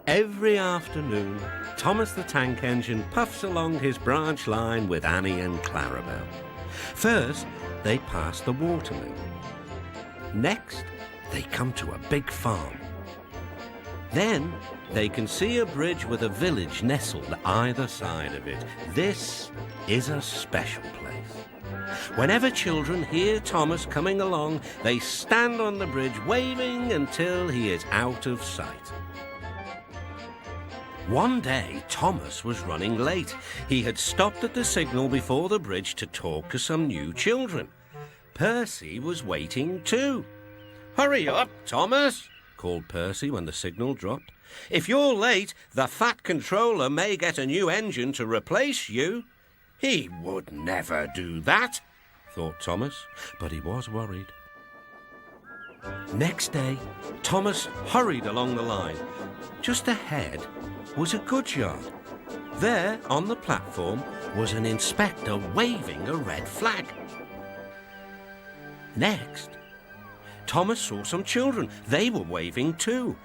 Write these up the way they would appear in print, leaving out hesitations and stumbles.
Every afternoon, Thomas the Tank Engine puffs along his branch line with Annie and Clarabel. First, they pass the watermill. Next, they come to a big farm. Then, they can see a bridge with a village nestled either side of it. This is a special place. Whenever children hear Thomas coming along, they stand on the bridge waving until he is out of sight. One day, Thomas was running late. He had stopped at the signal before the bridge to talk to some new children. Percy was waiting too. "Hurry up, Thomas," called Percy when the signal dropped. "If you're late, the Fat Controller may get a new engine to replace you." "He would never do that," thought Thomas, but he was worried. Next day, Thomas hurried along the line. Just ahead was a goods yard. There, on the platform, was an inspector waving a red flag. Next, Thomas saw some children. They were waving too.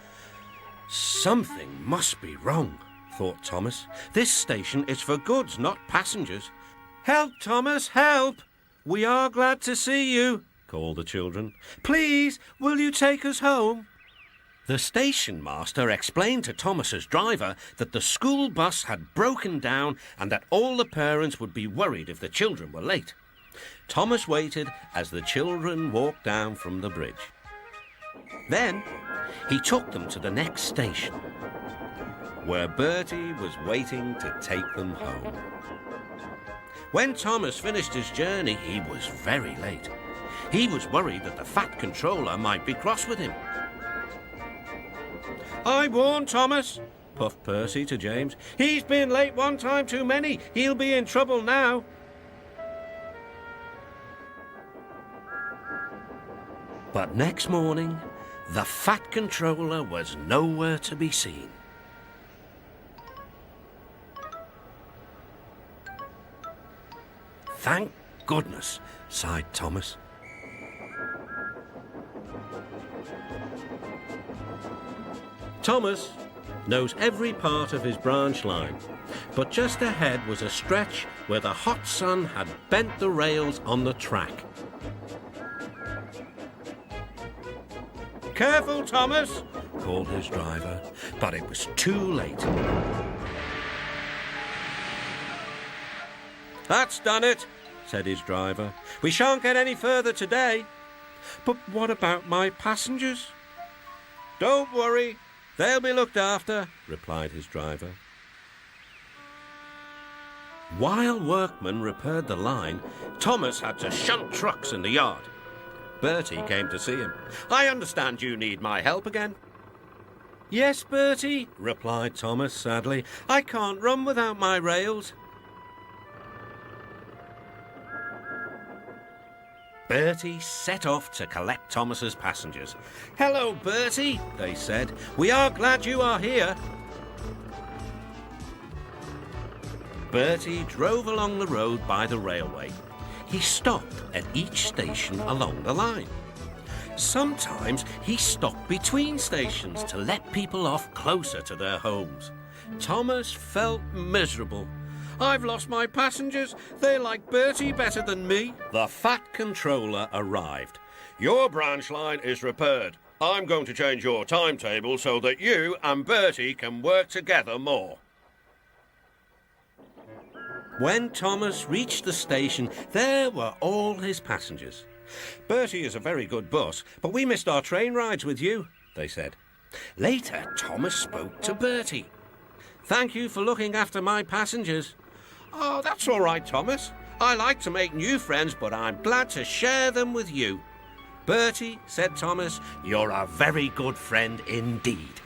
Something must be wrong, thought Thomas. This station is for goods, not passengers. "Help, Thomas, help! We are glad to see you," called the children. "Please, will you take us home?" The station master explained to Thomas's driver that the school bus had broken down and that all the parents would be worried if the children were late. Thomas waited as the children walked down from the bridge. Then he took them to the next station, where Bertie was waiting to take them home. When Thomas finished his journey, he was very late. He was worried that the Fat Controller might be cross with him. "I warned Thomas," puffed Percy to James. "He's been late one time too many. He'll be in trouble now." But next morning, the Fat Controller was nowhere to be seen. "Thank goodness," sighed Thomas. Thomas knows every part of his branch line, but just ahead was a stretch where the hot sun had bent the rails on the track. "Careful, Thomas," called his driver, but it was too late. "That's done it," said his driver. "We shan't get any further today." "But what about my passengers?" "Don't worry. They'll be looked after," replied his driver. While workmen repaired the line, Thomas had to shunt trucks in the yard. Bertie came to see him. "I understand you need my help again." "Yes, Bertie," replied Thomas sadly. "I can't run without my rails." Bertie set off to collect Thomas's passengers. "Hello, Bertie," they said. "We are glad you are here." Bertie drove along the road by the railway. He stopped at each station along the line. Sometimes he stopped between stations to let people off closer to their homes. Thomas felt miserable. "I've lost my passengers. They like Bertie better than me." The Fat Controller arrived. "Your branch line is repaired. I'm going to change your timetable so that you and Bertie can work together more." When Thomas reached the station, there were all his passengers. "Bertie is a very good bus, but we missed our train rides with you," they said. Later, Thomas spoke to Bertie. "Thank you for looking after my passengers." "Oh, that's all right, Thomas. I like to make new friends, but I'm glad to share them with you." "Bertie," said Thomas, "you're a very good friend indeed."